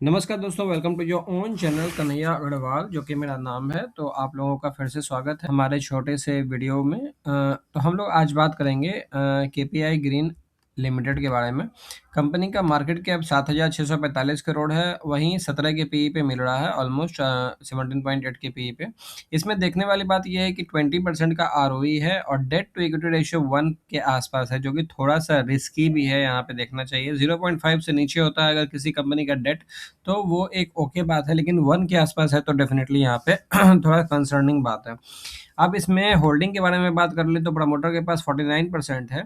नमस्कार दोस्तों, welcome to your own channel Kanhaiya Agarwal, जो कि मेरा नाम है। तो आप लोगों का फिर से स्वागत है हमारे छोटे से वीडियो में। तो हम लोग आज बात करेंगे केपीआई ग्रीन लिमिटेड के बारे में। कंपनी का मार्केट कैप 7,645 करोड़ है, वहीं 17 के पीई पे मिल रहा है, ऑलमोस्ट 17.8 के पीई पे। इसमें देखने वाली बात यह है कि 20% का आरओई है और डेट टू इक्विटी रेशियो 1 के आसपास है, जो कि थोड़ा सा रिस्की भी है। यहाँ पे देखना चाहिए 0.5 से नीचे होता है अगर किसी कंपनी का डेट, तो वो एक ओके बात है, लेकिन 1 के आसपास है तो डेफ़िनेटली यहाँ पे थोड़ा कंसर्निंग बात है। अब इसमें होल्डिंग के बारे में बात कर लें तो प्रमोटर के पास 49% है,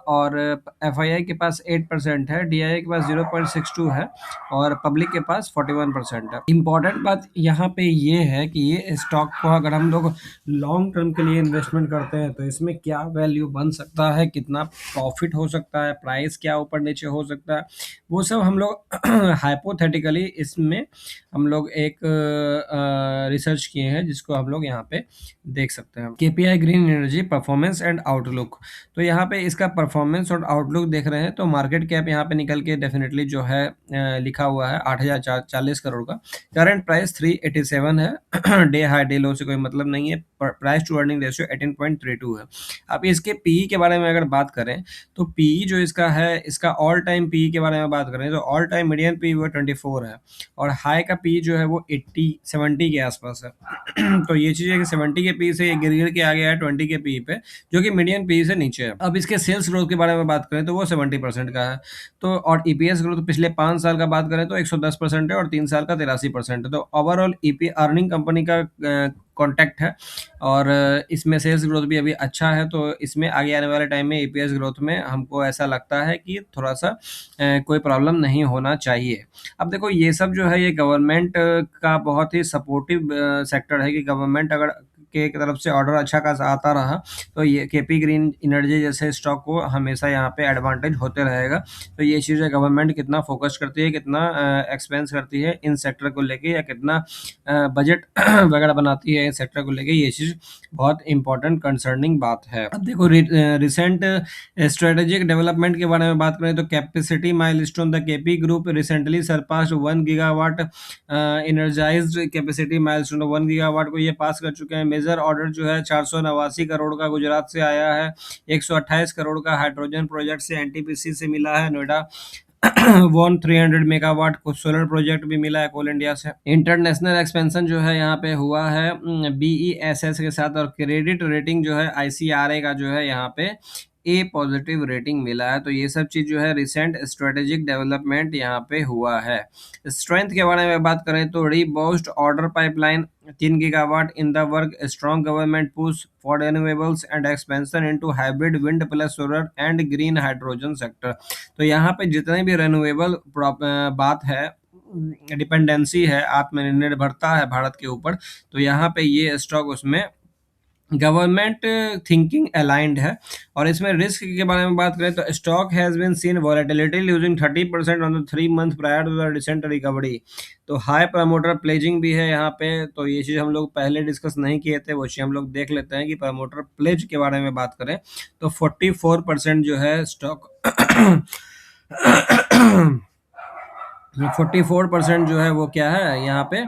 और एफआईआई के पास 8% है, डीआईआई के पास 0.62 है और पब्लिक के पास 41% है। इम्पोर्टेंट बात यहाँ पे ये है कि ये स्टॉक को अगर हम लोग लॉन्ग टर्म के लिए इन्वेस्टमेंट करते हैं तो इसमें क्या वैल्यू बन सकता है, कितना प्रॉफिट हो सकता है, प्राइस क्या ऊपर नीचे हो सकता है, वो सब हम लोग हाइपोथेटिकली इसमें हम लोग एक रिसर्च किए हैं, जिसको हम लोग यहाँ पे देख सकते हैं। KPI green energy performance and outlook. तो यहाँ पे इसका परफॉर्मेंस और आउटलुक देख रहे हैं तो मार्केट कैप यहाँ पे निकल के डेफिनेटली जो है लिखा हुआ है 8,040 करोड़ का। करंट प्राइस 387 है। डे हाई डे लो से कोई मतलब नहीं है। प्राइस टू अर्निंग रेशियो 18.32 है। अब इसके पीई के बारे में अगर बात करें तो पीई जो इसका है, इसका ऑल टाइम पीई के बारे में बात करें तो ऑल टाइम मीडियन पीई वो 24 है और हाई का पीई जो है वो 70 के आसपास है। तो ये चीज़ है कि 70 के पी से ये गिर गिर के आ गया है 20 के पी पे, जो कि मीडियन पी से नीचे है। अब इसके सेल्स ग्रोथ के बारे में बात करें तो वो 70% का है। तो और ईपीएस ग्रोथ पिछले 5 साल का बात करें तो 110% है और 3 साल का 83% है। तो ओवरऑल ईपी अर्निंग कंपनी का कॉन्टैक्ट है और इसमें सेल्स ग्रोथ भी अभी अच्छा है। तो इसमें आगे आने वाले टाइम में ईपीएस ग्रोथ में हमको ऐसा लगता है कि थोड़ा सा कोई प्रॉब्लम नहीं होना चाहिए। अब देखो ये सब जो है ये गवर्नमेंट का बहुत ही सपोर्टिव सेक्टर है कि गवर्नमेंट अगर के तरफ से ऑर्डर अच्छा खासा आता रहा तो ये केपी ग्रीन एनर्जी जैसे स्टॉक को हमेशा यहाँ पे एडवांटेज होते रहेगा। तो ये चीज़ें गवर्नमेंट कितना फोकस करती है, कितना एक्सपेंस करती है इन सेक्टर को लेके, या कितना बजट वगैरह बनाती है इन सेक्टर को लेके, ये चीज़ बहुत इंपॉर्टेंट कंसर्निंग बात है। अब देखो रिसेंट स्ट्रेटेजिक डेवलपमेंट के बारे में बात करें तो capacity milestone the KP group recently surpassed 1 gigawatt energised capacity milestone 1 gigawatt को ये पास कर चुके हैं। मेजर ऑर्डर जो है 489 करोड़ का गुजरात से आया है, 128 करोड़ का हाइड्रोजन प्रोजेक्ट से एनटीपीसी से मिला है। नोएडा वन 300 मेगावाट को सोलर प्रोजेक्ट भी मिला है कोल इंडिया से। इंटरनेशनल एक्सपेंशन जो है यहाँ पे हुआ है बीईएसएस के साथ, और क्रेडिट रेटिंग जो है आईसीआरए का जो है यहाँ पे ए पॉजिटिव रेटिंग मिला है। तो ये सब चीज़ जो है रिसेंट स्ट्रेटेजिक डेवलपमेंट यहाँ पे हुआ है। स्ट्रेंथ के बारे में बात करें तो reboost order pipeline 3 gigawatt in the work, strong government push for renewables and expansion into hybrid wind plus solar and green hydrogen sector. तो यहाँ पे जितने भी रिन्यूएबल बात है, डिपेंडेंसी है, आत्मनिर्भरता है भारत के ऊपर, तो यहाँ पे ये स्टॉक उसमें गवर्नमेंट थिंकिंग अलाइंड है। और इसमें रिस्क के बारे में बात करें तो stock has been seen volatility losing 30% on the 3 month prior to the recent recovery. तो हाई प्रमोटर प्लेजिंग भी है यहाँ पे। तो ये चीज़ हम लोग पहले डिस्कस नहीं किए थे, वो चीज़ हम लोग देख लेते हैं कि प्रमोटर प्लेज के बारे में बात करें तो 44% जो है स्टॉक 44% जो है वो क्या है यहाँ पे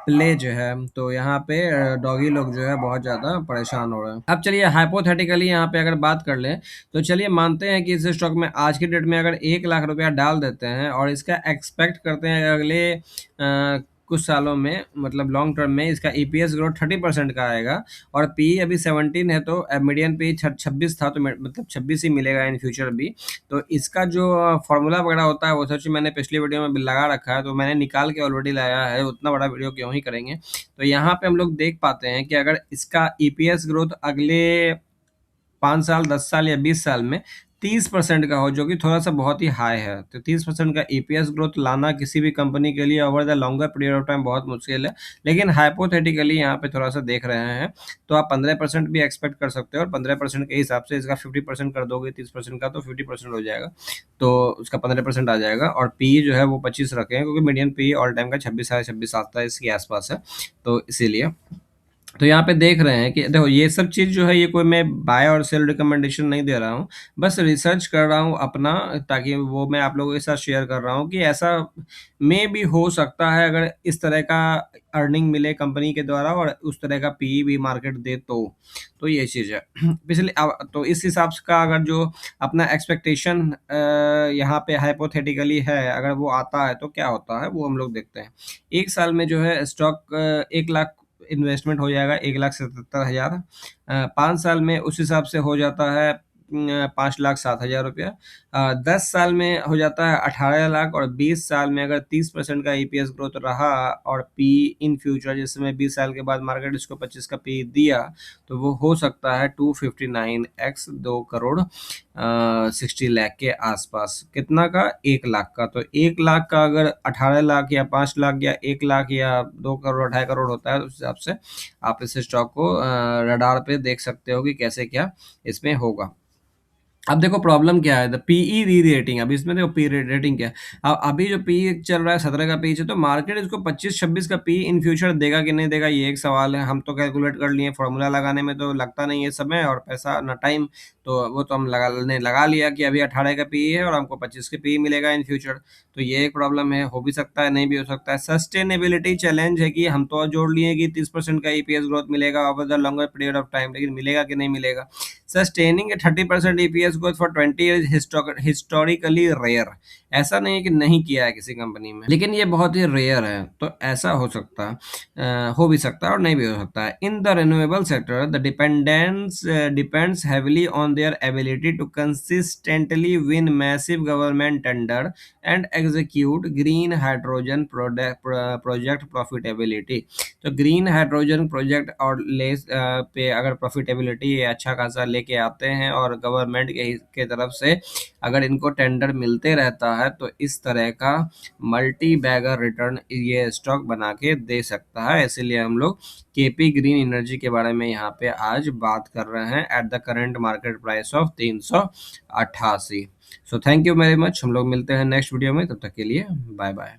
प्लेज है। तो यहाँ पे डॉगी लोग जो है बहुत ज़्यादा परेशान हो रहे हैं। अब चलिए हाइपोथेटिकली यहाँ पे अगर बात कर लें तो चलिए मानते हैं कि इस स्टॉक में आज की डेट में अगर 1 लाख रुपया डाल देते हैं और इसका एक्सपेक्ट करते हैं अगले कुछ सालों में, मतलब लॉन्ग टर्म में इसका ईपीएस ग्रोथ 30% का आएगा और पी अभी 17 है, तो मीडियन पी 26 था, तो मतलब 26 ही मिलेगा इन फ्यूचर भी। तो इसका जो फॉर्मूला वगैरह होता है वो सच मैंने पिछली वीडियो में भी लगा रखा है, तो मैंने निकाल के ऑलरेडी लाया है, उतना बड़ा वीडियो क्यों ही करेंगे। तो यहाँ पे हम लोग देख पाते हैं कि अगर इसका ईपीएस ग्रोथ अगले 5 साल, 10 साल या 20 साल में 30% का हो, जो कि थोड़ा सा बहुत ही हाई है, तो 30% का ईपीएस ग्रोथ लाना किसी भी कंपनी के लिए over the longer period of time बहुत मुश्किल है। लेकिन हाइपोथेटिकली यहाँ पे थोड़ा सा देख रहे हैं तो आप 15% भी एक्सपेक्ट कर सकते हो, और 15% के हिसाब से इसका 50% कर दोगे 30% का तो 50% हो जाएगा, तो उसका 15% आ जाएगा। और पी जो है वो 25 रखें, क्योंकि मीडियन पी ऑल टाइम का 26 है, 26 आता है इसके आसपास है, तो इसीलिए तो यहाँ पे देख रहे हैं कि देखो ये सब चीज़ जो है ये कोई मैं बाय और सेल रिकमेंडेशन नहीं दे रहा हूँ। बस रिसर्च कर रहा हूँ अपना, ताकि वो मैं आप लोगों के साथ शेयर कर रहा हूँ कि ऐसा भी हो सकता है अगर इस तरह का अर्निंग मिले कंपनी के द्वारा और उस तरह का पीई भी मार्केट दे तो। तो ये चीज़ है। पिछले तो इस हिसाब से का अगर जो अपना एक्सपेक्टेशन यहाँ पे हाइपोथेटिकली है, अगर वो आता है तो क्या होता है वो हम लोग देखते हैं। 1 साल में जो है स्टॉक 1 लाख इन्वेस्टमेंट हो जाएगा, 1,77,000। 5 साल में उस हिसाब से हो जाता है 5,07,000 रुपया। 10 साल में हो जाता है 18 लाख, और 20 साल में अगर 30% का ईपीएस ग्रोथ रहा और पी इन फ्यूचर जिस समय 20 साल के बाद मार्केट इसको 25 का पी दिया, तो वो हो सकता है 259x, 2 करोड़ 60 लाख के आसपास। कितना का? 1 लाख का। तो 1 लाख का अगर 18 लाख या 5 लाख या 1 लाख या 2 करोड़ 2.5 करोड़ होता है, उस हिसाब से आप इस स्टॉक को रडार पे देख सकते हो कि कैसे क्या इसमें होगा। अब देखो प्रॉब्लम क्या है, पीई री रेटिंग। अब इसमें देखो पी रेटिंग क्या है। अब अभी जो पी चल रहा है 17 का पी है, तो मार्केट इसको 25-26 का पी इन फ्यूचर देगा कि नहीं देगा, ये एक सवाल है। हम तो कैलकुलेट कर लिए, फॉर्मूला लगाने में तो लगता नहीं है समय और पैसा ना टाइम, तो वो तो हम लगा लिया कि अभी 18 का पी है और हमको 25 का पी मिलेगा इन फ्यूचर। तो ये एक प्रॉब्लम है, हो भी सकता है नहीं भी हो सकता है। सस्टेनेबिलिटी चैलेंज है कि हम तो जोड़ लिए कि 30% का ईपीएस ग्रोथ मिलेगा over the longer period of time, लेकिन मिलेगा कि नहीं मिलेगा। Sustaining 30% EPS growth for 20 years historically rare. ऐसा नहीं है कि नहीं किया है किसी कंपनी में, लेकिन ये बहुत ही रेयर है। तो ऐसा हो सकता है, हो भी सकता है और नहीं भी हो सकता है। In the renewable sector the dependence depends heavily on their ability to consistently win massive government tender and execute green hydrogen project profitability. तो ग्रीन हाइड्रोजन प्रोजेक्ट और पे अगर प्रॉफिटेबिलिटी अच्छा खासा लेके आते हैं और गवर्नमेंट के तरफ से अगर इनको टेंडर मिलते रहता है, तो इस तरह का मल्टी बैगर रिटर्न ये स्टॉक बना के दे सकता है। इसीलिए हम लोग केपी ग्रीन एनर्जी के बारे में यहाँ पे आज बात कर रहे हैं at the current market price of 388। So thank you very much. हम लोग मिलते हैं नेक्स्ट वीडियो में, तब तक के लिए बाय बाय।